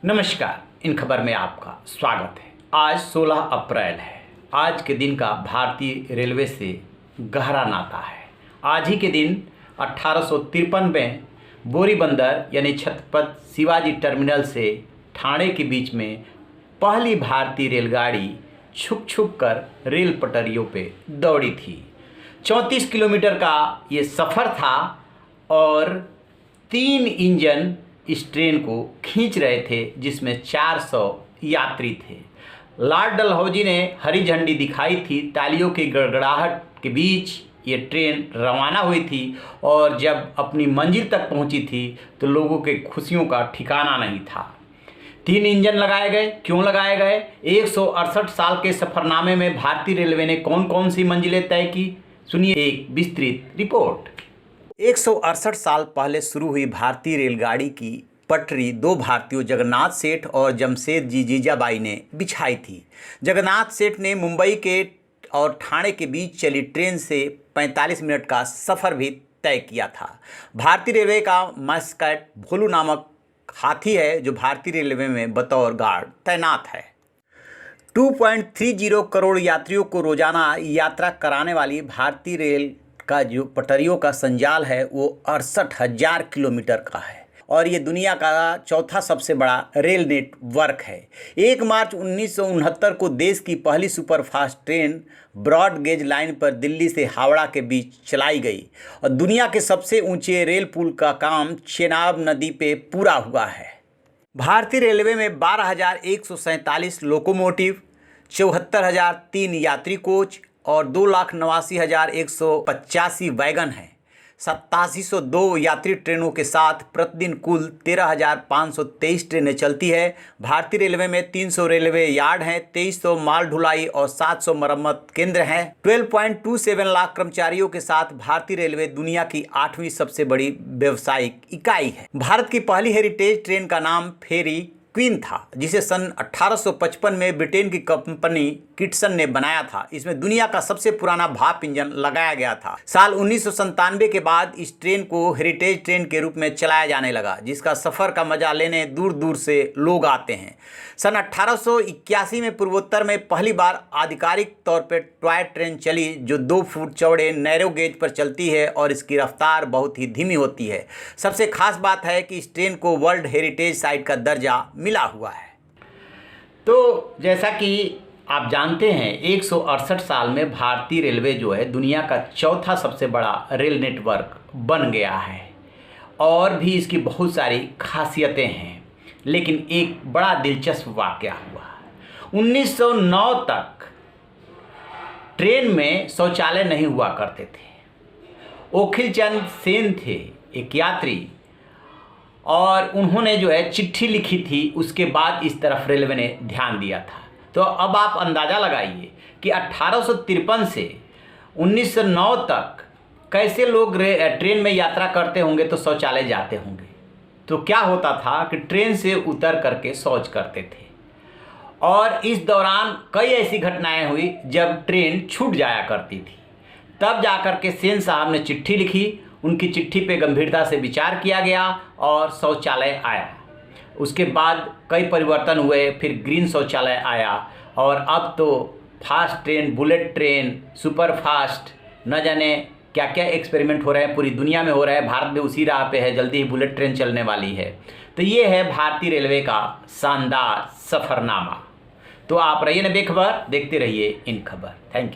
नमस्कार। इन खबर में आपका स्वागत है। आज 16 अप्रैल है। आज के दिन का भारतीय रेलवे से गहरा नाता है। आज ही के दिन 1853 में बोरीबंदर यानी छत्रपति शिवाजी टर्मिनल से ठाणे के बीच में पहली भारतीय रेलगाड़ी छुक छुक कर रेल पटरियों पे दौड़ी थी। 34 किलोमीटर का ये सफ़र था और 3 इंजन इस ट्रेन को खींच रहे थे, जिसमें 400 यात्री थे। लॉर्ड डलहौजी ने हरी झंडी दिखाई थी। तालियों की गड़गड़ाहट के बीच ये ट्रेन रवाना हुई थी और जब अपनी मंजिल तक पहुंची थी तो लोगों के खुशियों का ठिकाना नहीं था। 3 इंजन लगाए गए। क्यों लगाए गए? 168 साल के सफ़रनामे में भारतीय रेलवे ने कौन कौन सी मंजिलें तय की, सुनिए एक विस्तृत रिपोर्ट। 168 साल पहले शुरू हुई भारतीय रेलगाड़ी की पटरी 2 भारतीयों जगन्नाथ सेठ और जमशेदजी जीजाबाई ने बिछाई थी। जगन्नाथ सेठ ने मुंबई के और ठाणे के बीच चली ट्रेन से 45 मिनट का सफ़र भी तय किया था। भारतीय रेलवे का मस्कट भोलू नामक हाथी है जो भारतीय रेलवे में बतौर गार्ड तैनात है। 2.30 करोड़ यात्रियों को रोजाना यात्रा कराने वाली भारतीय रेल का जो पटरियों का संजाल है वो 68,000 किलोमीटर का है और ये दुनिया का चौथा सबसे बड़ा रेल नेटवर्क है। 1 मार्च 1969 को देश की पहली superfast train broad gauge line पर दिल्ली से हावड़ा के बीच चलाई गई और दुनिया के सबसे ऊंचे रेल पुल का काम चेनाब नदी पे पूरा हुआ है। भारतीय रेलवे में 12,147 लोकोमोटिव, 74,003 यात्री कोच और 2,89,185 वैगन हैं। 8702 यात्री ट्रेनों के साथ प्रतिदिन कुल 13,523 ट्रेनें चलती है। भारतीय रेलवे में 300 रेलवे यार्ड हैं, 2300 माल ढुलाई और 700 मरम्मत केंद्र हैं। 12.27 लाख कर्मचारियों के साथ भारतीय रेलवे दुनिया की 8वीं सबसे बड़ी व्यावसायिक इकाई है। भारत की पहली हेरिटेज ट्रेन का नाम फेरी क्वीन था, जिसे सन 1855 में ब्रिटेन की कंपनी किटसन ने बनाया था। इसमें दुनिया का सबसे पुराना भाप इंजन लगाया गया था। साल 1997 के बाद इस ट्रेन को हेरिटेज ट्रेन के रूप में चलाया जाने लगा, जिसका सफ़र का मजा लेने दूर दूर से लोग आते हैं। सन 1881 में पूर्वोत्तर में पहली बार आधिकारिक तौर पर टॉय ट्रेन चली, जो 2 फुट चौड़े नैरो गेज पर चलती है और इसकी रफ्तार बहुत ही धीमी होती है। सबसे खास बात है कि इस ट्रेन को वर्ल्ड हेरिटेज साइट का दर्जा मिला हुआ है। तो जैसा कि आप जानते हैं 168 साल में भारतीय रेलवे जो है दुनिया का चौथा सबसे बड़ा रेल नेटवर्क बन गया है और भी इसकी बहुत सारी खासियतें हैं। लेकिन एक बड़ा दिलचस्प वाक़या हुआ। 1909 तक ट्रेन में शौचालय नहीं हुआ करते थे। ओखिलचंद सेन थे एक यात्री और उन्होंने जो है चिट्ठी लिखी थी। उसके बाद इस तरफ रेलवे ने ध्यान दिया था। तो अब आप अंदाज़ा लगाइए कि 1853 से 1909 तक कैसे लोग ट्रेन में यात्रा करते होंगे तो शौचालय जाते होंगे। तो क्या होता था कि ट्रेन से उतर करके शौच करते थे और इस दौरान कई ऐसी घटनाएं हुई जब ट्रेन छूट जाया करती थी। तब जाकर के सेन साहब ने चिट्ठी लिखी। उनकी चिट्ठी पे गंभीरता से विचार किया गया और शौचालय आया। उसके बाद कई परिवर्तन हुए, फिर ग्रीन शौचालय आया और अब तो fast train, bullet train, super fast, न जाने क्या क्या एक्सपेरिमेंट हो रहे हैं, पूरी दुनिया में हो रहा है। भारत में उसी राह पे है, जल्दी ही बुलेट ट्रेन चलने वाली है। तो ये है भारतीय रेलवे का शानदार सफ़रनामा। तो आप रहिए ना बेखबर, देखते रहिए इन खबर। Thank you.